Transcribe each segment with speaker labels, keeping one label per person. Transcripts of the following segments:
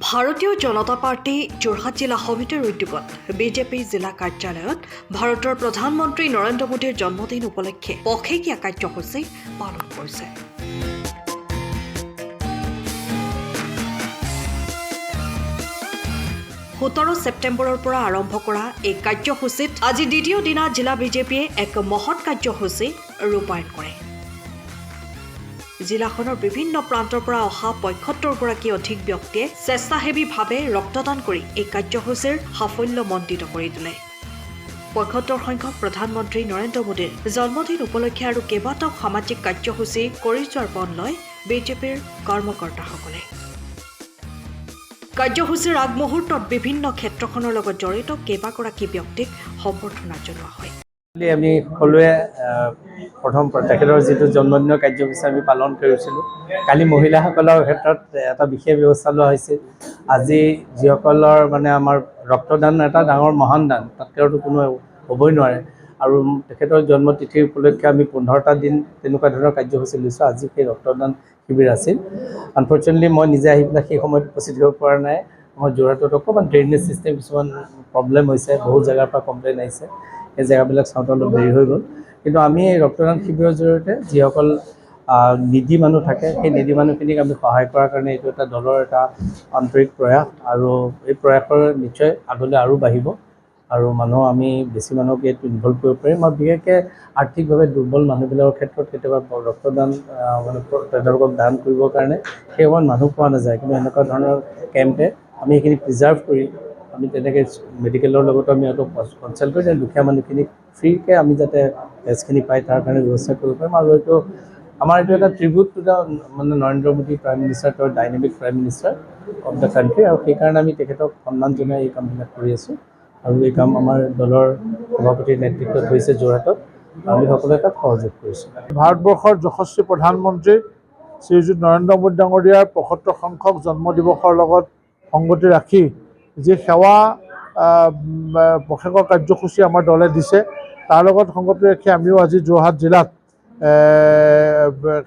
Speaker 1: ভাৰতীয় জনতা পাৰ্টি যোৰহাট জিলা সমিতিৰ উদ্যোগত বিজেপি জিলা কাৰ্যালয়ত ভাৰতৰ প্ৰধানমন্ত্ৰী নৰেন্দ্ৰ মোদীৰ জন্মদিন উপলক্ষে পষেকীয়া কাৰ্যসূচী পালন কৰিছে। 17 ছেপ্টেম্বৰৰ পৰা আৰম্ভ কৰা এই কাৰ্যসূচীত আজি দ্বিতীয় দিনা জিলা বিজেপিয়ে এক মহৎ কাৰ্যসূচী ৰূপায়ণ কৰে। জিলাখনৰ বিভিন্ন প্ৰান্তৰ পৰা অহা ৭৫গৰাকী অধিক ব্যক্তিয়ে স্বেচ্ছাসেৱীভাৱে ৰক্তদান কৰি এই কাৰ্যসূচীৰ সাফল্যমণ্ডিত কৰি তোলে। ৭৫ সংখ্যক প্ৰধানমন্ত্ৰী নৰেন্দ্ৰ মোদীৰ জন্মদিন উপলক্ষে আৰু কেইবাটাও সামাজিক কাৰ্যসূচী কৰি যোৱাৰ পণ লয় বিজেপিৰ কৰ্মকৰ্তাসকলে। কাৰ্যসূচীৰ আগমুহূৰ্তত বিভিন্ন ক্ষেত্ৰখনৰ লগত জড়িত কেইবাগৰাকী ব্যক্তিক সম্বৰ্ধনা জনোৱা হয়।
Speaker 2: আমি সকলোৱে প্ৰথম তেখেতৰ যিটো জন্মদিনৰ কাৰ্যসূচী আমি পালন কৰিছিলোঁ। কালি মহিলাসকলৰ ক্ষেত্ৰত এটা বিশেষ ব্যৱস্থা লোৱা হৈছিল। আজি যিসকলৰ আমাৰ ৰক্তদান এটা ডাঙৰ মহান দান, তাতকৈতো কোনো হ'বই নোৱাৰে। আৰু তেখেতৰ জন্মতিথিৰ উপলক্ষে আমি 15টা দিন তেনেকুৱা ধৰণৰ কাৰ্যসূচী লৈছোঁ। আজি সেই ৰক্তদান শিবিৰ আছিল। আনফৰ্চুনেটলি মই নিজে আহি পেলাই সেই সময়ত উপস্থিত হ'ব পৰা নাই। আমাৰ যোৰহাটত অকণমান ড্ৰেইনেজ ছিষ্টেম কিছুমান প্ৰব্লেম হৈছে, বহু জেগাৰ পৰা কমপ্লেইন আহিছে। সেই জেগাবিলাক চাওঁতে অলপ দেৰি হৈ গ'ল। কিন্তু আমি এই ৰক্তদান শিবিৰৰ জৰিয়তে যিসকল নিডি মানুহ থাকে, সেই নিডি মানুহখিনিক আমি সহায় কৰাৰ কাৰণে এইটো এটা দলৰ এটা আন্তৰিক প্ৰয়াস, আৰু এই প্ৰয়াসৰ নিশ্চয় আগলৈ আৰু বাঢ়িব আৰু আমি বেছি মানুহক এইটো ইনভলভ কৰিব পাৰিম। আৰু বিশেষকৈ আৰ্থিকভাৱে দুৰ্বল মানুহবিলাকৰ ক্ষেত্ৰত কেতিয়াবা ৰক্তদান তেওঁলোকক দান কৰিবৰ কাৰণে সেই সময়ত মানুহ পোৱা নাযায়। কিন্তু এনেকুৱা ধৰণৰ কেম্পে আমি সেইখিনি প্ৰিজাৰ্ভ কৰি আমি তেনেকৈ মেডিকেলৰ লগতো আমি সিহঁতক কনচাল্ট কৰি দুখীয়া মানুহখিনিক ফ্ৰীকৈ আমি যাতে টেষ্টখিনি পায় তাৰ কাৰণে ব্যৱস্থা কৰিব পাৰিম। আৰু এইটো এটা tribute to the Narendra Modi prime minister, তেওঁৰ dynamic prime minister of the country, আৰু সেইকাৰণে আমি তেখেতক সন্মান জনাই এই কামবিলাক কৰি আছোঁ। আৰু এই কাম আমাৰ দলৰ সভাপতিৰ নেতৃত্বত হৈছে যোৰহাটত, আমি সকলোৱে তাত সহযোগ কৰিছোঁ।
Speaker 3: ভাৰতবৰ্ষৰ যশস্বী প্ৰধানমন্ত্ৰী শ্ৰীযুত নৰেন্দ্ৰ মোদী ডাঙৰীয়াৰ ৭৫ সংখ্যক জন্মদিৱসৰ লগত সংগতি ৰাখি যি সেৱা পষেকৰ কাৰ্যসূচী আমাৰ দলে দিছে, তাৰ লগত সংগতি ৰাখি আমিও আজি যোৰহাট জিলাত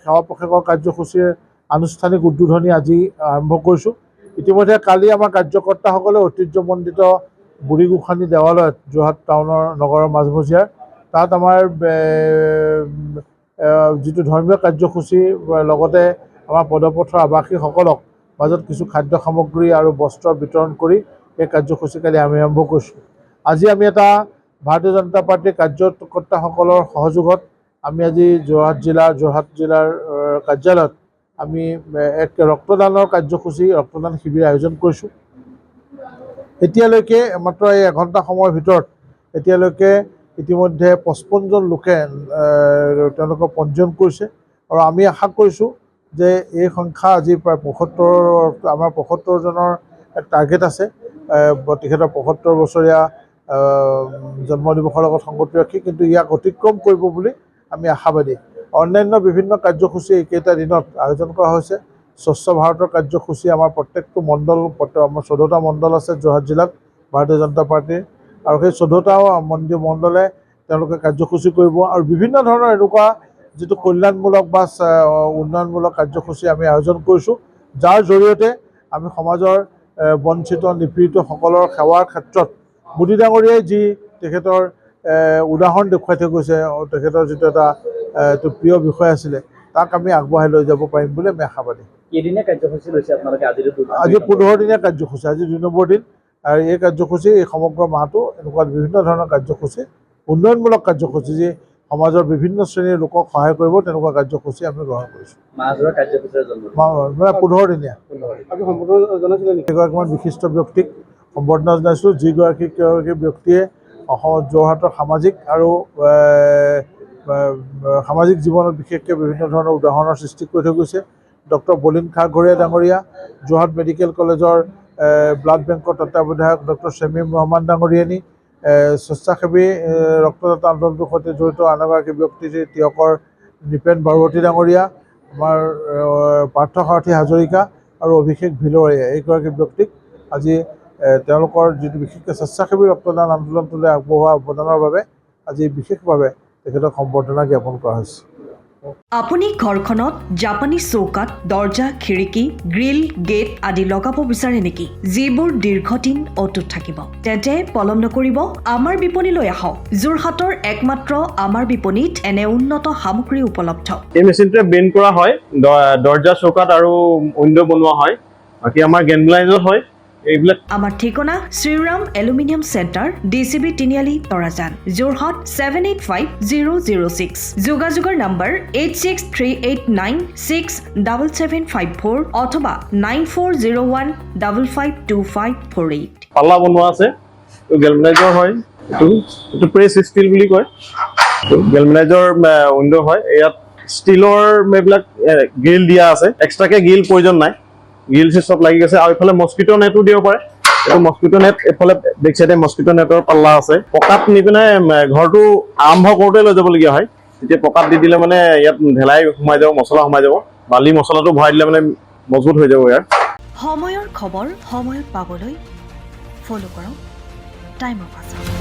Speaker 3: সেৱা পষেকৰ কাৰ্যসূচীৰ আনুষ্ঠানিক উদ্বোধনী আজি আৰম্ভ কৰিছোঁ। ইতিমধ্যে কালি আমাৰ কাৰ্যকৰ্তাসকলে ঐতিহ্যমণ্ডিত বুঢ়ীগোসানী দেৱালয়ত যোৰহাট টাউনৰ নগৰৰ মাজমজিয়াৰ তাত আমাৰ যিটো ধৰ্মীয় কাৰ্যসূচী, লগতে আমাৰ পদপথৰ আৱাসীসকলক মাজত কিছু খাদ্য সামগ্ৰী আৰু বস্ত্ৰ বিতৰণ কৰি এই কাৰ্যসূচী কালি আমি আৰম্ভ কৰিছোঁ। আজি আমি এটা ভাৰতীয় জনতা পাৰ্টীৰ কাৰ্যকৰ্তাসকলৰ সহযোগত আমি আজি যোৰহাট জিলাৰ কাৰ্যালয়ত আমি এক ৰক্তদানৰ কাৰ্যসূচী, ৰক্তদান শিবিৰ আয়োজন কৰিছোঁ। এতিয়ালৈকে মাত্ৰ এই এঘণ্টা সময়ৰ ভিতৰত এতিয়ালৈকে ইতিমধ্যে 55জন লোকে তেওঁলোকৰ পঞ্জীয়ন কৰিছে, আৰু আমি আশা কৰিছোঁ যে এই সংখ্যা আজি প্ৰায় 75জনৰ এক টাৰ্গেট আছে। তেখেতৰ 75 বছৰীয়া জন্মদিৱসৰ লগত সংগতি ৰাখি, কিন্তু ইয়াক অতিক্ৰম কৰিব বুলি আমি আশাবাদী। অন্যান্য বিভিন্ন কাৰ্যসূচী এইকেইটা দিনত আয়োজন কৰা হৈছে। স্বচ্ছ ভাৰতৰ কাৰ্যসূচী আমাৰ প্ৰত্যেকটো মণ্ডল, আমাৰ 14টা মণ্ডল আছে যোৰহাট জিলাত ভাৰতীয় জনতা পাৰ্টীৰ, আৰু সেই 14টা মণ্ডলে তেওঁলোকে কাৰ্যসূচী কৰিব। আৰু বিভিন্ন ধৰণৰ এনেকুৱা যিটো কল্যাণমূলক বা উন্নয়নমূলক কাৰ্যসূচী আমি আয়োজন কৰিছোঁ, যাৰ জৰিয়তে আমি সমাজৰ বঞ্চিত নিপীড়িতসকলৰ সেৱাৰ ক্ষেত্ৰত মোদী ডাঙৰীয়াই যি তেখেতৰ উদাহৰণ দেখুৱাই থৈ গৈছে, তেখেতৰ যিটো এটা প্ৰিয় বিষয় আছিলে, তাক আমি আগবঢ়াই লৈ যাব পাৰিম বুলি আমি আশাবাদী।
Speaker 2: কেইদিনীয়া কাৰ্যসূচী লৈছে আপোনালোকে?
Speaker 3: আজি 15 দিনীয়া কাৰ্যসূচী, আজি 2 নম্বৰ দিন। আৰু এই কাৰ্যসূচী এই সমগ্ৰ মাহটো এনেকুৱা বিভিন্ন ধৰণৰ কাৰ্যসূচী, উন্নয়নমূলক কাৰ্যসূচী, যি সমাজৰ বিভিন্ন শ্ৰেণীৰ লোকক সহায় কৰিব, তেনেকুৱা কাৰ্যসূচী আমি গ্ৰহণ কৰিছোঁ। 15 দিনীয়া। এগৰাকীমান বিশিষ্ট ব্যক্তিক সম্বৰ্ধনা জনাইছোঁ, যিগৰাকী ব্যক্তিয়ে অসমত যোৰহাটৰ সামাজিক আৰু সামাজিক জীৱনত বিশেষকৈ বিভিন্ন ধৰণৰ উদাহৰণৰ সৃষ্টি কৰি থৈ গৈছে। ডক্টৰ বলিন খাৰঘৰীয়া ডাঙৰীয়া, যোৰহাট মেডিকেল কলেজৰ ব্লাড বেংকৰ তত্ত্বাৱধায়ক ডক্টৰ শ্বেমিম ৰহমান ডাঙৰীয়ানী, স্বেচ্ছাসেৱী ৰক্তদাতা আন্দোলনটোৰ সৈতে জড়িত আন এগৰাকী ব্যক্তি তিয়কৰ নৃপেন বাৰুৱতী ডাঙৰীয়া, আমাৰ পাৰ্থসাৰথী হাজৰিকা আৰু অভিষেক ভিলৰীয়া, এইগৰাকী ব্যক্তিক আজি তেওঁলোকৰ যিটো বিশেষকৈ স্বেচ্ছাসেৱী ৰক্তদান আন্দোলনটোলৈ আগবঢ়োৱা অৱদানৰ বাবে আজি বিশেষভাৱে তেখেতক সম্বৰ্ধনা জ্ঞাপন কৰা হৈছে।
Speaker 1: আপুনি ঘৰখনত জাপানী চৌকাত দৰ্জা খিৰিকী গ্ৰিল গেট আদি লগাব বিচাৰে নেকি যিবোৰ দীৰ্ঘদিন অটুট থাকিব তেন্তে পলম নকৰিব আমাৰ বিপণীলৈ আহক যোৰহাটৰ একমাত্ৰ আমাৰ বিপণীত এনে উন্নত সামগ্ৰী উপলব্ধ
Speaker 4: এই মেচিনটোৱে বেণ্ড কৰা হয় দৰ্জা চৌকাত আৰু উইণ্ডো বনোৱা হয় বাকি আমাৰ গেলভেনাইজড হয় এইবিলাক
Speaker 1: আমাৰ ঠিকনা শ্ৰীৰাম এলুমিনিয়াম চেণ্টাৰ ডিচিবি তিনিআলি তৰাজান যোৰহাট 785006 যোগাযোগৰ নম্বৰ 8638967754 অথবা 9401552548
Speaker 4: পাল্লা বনোৱা আছে গেলভেনাইজৰ হয় এইটো প্ৰেছ ষ্টীল বুলি কয় গেলভেনাইজৰ উইণ্ডো হয় ইয়াত ষ্টীলৰ এইবিলাক গ্ৰিল দিয়া আছে এক্সট্ৰাকে গ্ৰিল প্ৰয়োজন নাই গ্ৰিল চিষ্টম লাগি গৈছে আৰু ইফালে মস্কিটো নেটো দিব পাৰে এইটো মস্কিটো নেট এফালে বেক চাইডে মস্কিটো নেটৰ পাল্লা আছে পকাত নি পিনে ঘৰটো আৰম্ভ কৰোঁতে লৈ যাবলগীয়া হয় তেতিয়া পকাত দি দিলে মানে ইয়াত ঢেলাই সোমাই যাব মছলা সোমাই যাব বালি মছলাটো ভৰাই দিলে মানে মজবুত হৈ যাব ইয়াৰ
Speaker 1: সময়ৰ খবৰ সময়ত পাবলৈ ফলো কৰক টাইম অফ আছাম